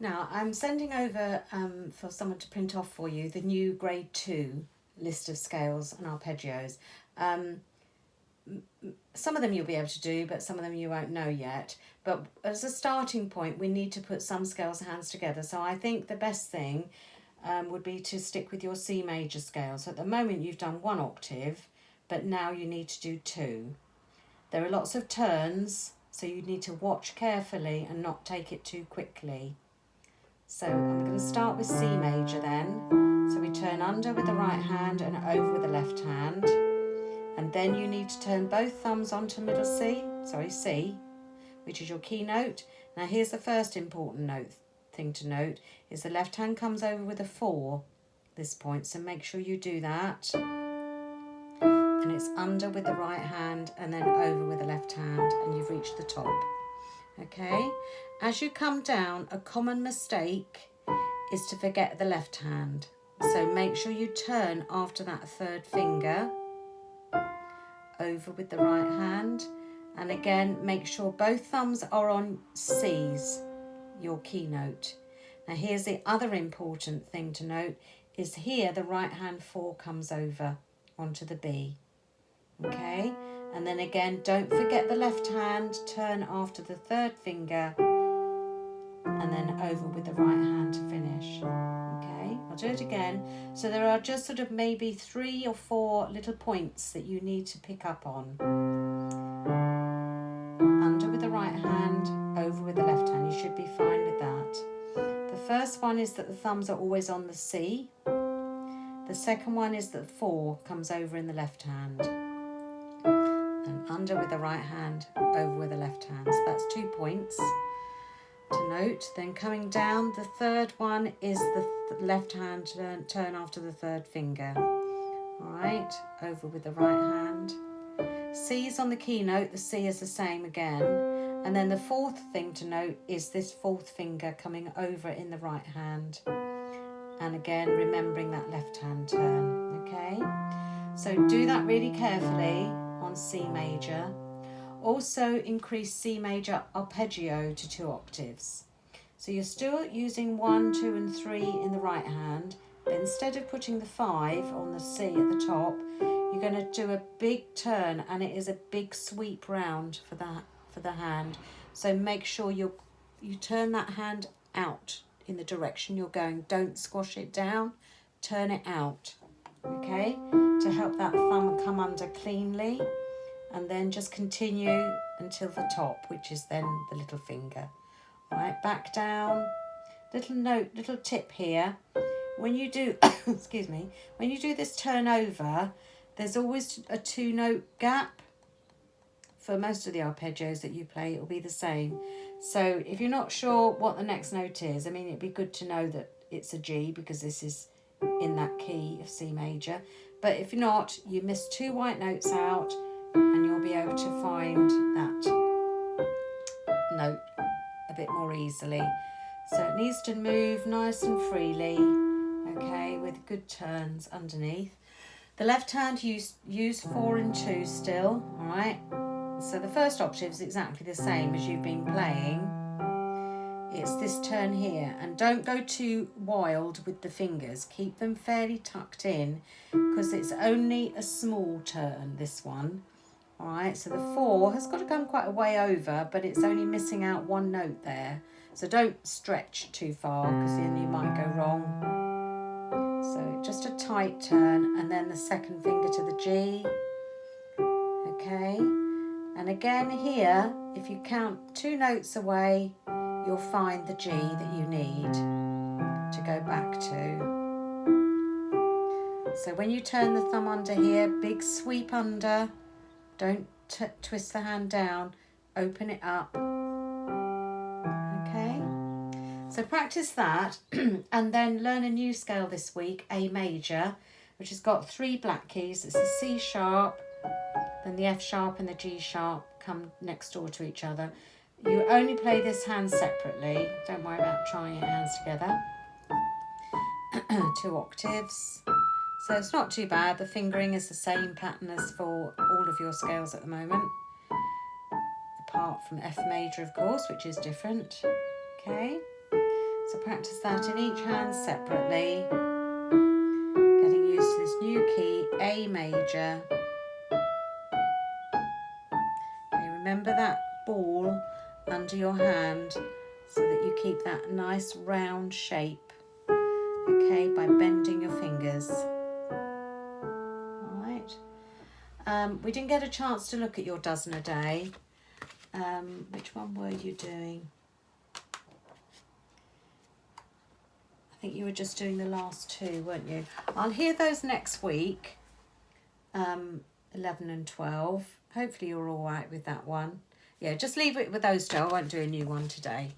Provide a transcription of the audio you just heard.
Now, I'm sending over for someone to print off for you the new grade 2 list of scales and arpeggios. Some of them you'll be able to do, but some of them you won't know yet. But as a starting point, we need to put some scales and hands together. So I think the best thing would be to stick with your C major scale. So at the moment you've done 1 octave, but now you need to do 2. There are lots of turns, so you need to watch carefully and not take it too quickly. So I'm going to start with C major then. So we turn under with the right hand and over with the left hand. And then you need to turn both thumbs onto middle C, which is your key note. Now here's the first important thing to note, is the left hand comes over with a 4 this point, so make sure you do that. And it's under with the right hand and then over with the left hand, and you've reached the top. Okay, as you come down, a common mistake is to forget the left hand. So make sure you turn after that 3rd finger over with the right hand. And again, make sure both thumbs are on C's, your key note. Now here's the other important thing to note, is here the right hand 4 comes over onto the B. Okay, and then again, don't forget the left hand, turn after the 3rd finger and then over with the right hand to finish. Okay, I'll do it again. So there are just sort of maybe 3 or 4 little points that you need to pick up on. Under with the right hand, over with the left hand. You should be fine with that. The first one is that the thumbs are always on the C. The second one is that 4 comes over in the left hand. And under with the right hand, over with the left hand. So that's 2 points to note. Then coming down, the third one is the left hand turn after the 3rd finger. All right, over with the right hand. C is on the key note, the C is the same again. And then the 4th thing to note is this 4th finger coming over in the right hand. And again, remembering that left hand turn, okay? So do that really carefully on C major. Also increase C major arpeggio to 2 octaves. So you're still using 1, 2 and 3 in the right hand, but instead of putting the 5 on the C at the top, you're going to do a big turn, and it is a big sweep round for the hand. So make sure you turn that hand out in the direction you're going. Don't squash it down, turn it out, okay, to help that thumb come under cleanly. And then just continue until the top, which is then the little finger. All right, back down. Little tip here. When you do, excuse me, when you do this turn over, there's always a 2-note gap. For most of the arpeggios that you play, it will be the same. So if you're not sure what the next note is, I mean, it'd be good to know that it's a G because this is in that key of C major. But if not, you miss 2 white notes out, and you'll be able to find that note a bit more easily. So it needs to move nice and freely, okay, with good turns underneath. The left hand, use 4 and 2 still, all right? So the first octave is exactly the same as you've been playing. It's this turn here, and don't go too wild with the fingers. Keep them fairly tucked in because it's only a small turn, this one. All right, so the 4 has got to come quite a way over, but it's only missing out 1 note there. So don't stretch too far because then you might go wrong. So just a tight turn, and then the 2nd finger to the G. Okay, and again here, if you count 2 notes away, you'll find the G that you need to go back to. So when you turn the thumb under here, big sweep under. Don't twist the hand down, open it up. Okay, so practice that and then learn a new scale this week, A major, which has got 3 black keys. It's the C sharp, then the F sharp and the G sharp come next door to each other. You only play this hand separately. Don't worry about trying your hands together. 2 octaves. So it's not too bad. The fingering is the same pattern as for all of your scales at the moment. Apart from F major, of course, which is different. Okay. So practice that in each hand separately. Getting used to this new key, A major. Okay, remember that ball under your hand so that you keep that nice round shape, okay, by bending your fingers. All right. We didn't get a chance to look at your dozen a day. Which one were you doing? I think you were just doing the last two, weren't you? I'll hear those next week, 11 and 12. Hopefully you're all right with that one. Yeah, just leave it with those two. I won't do a new one today.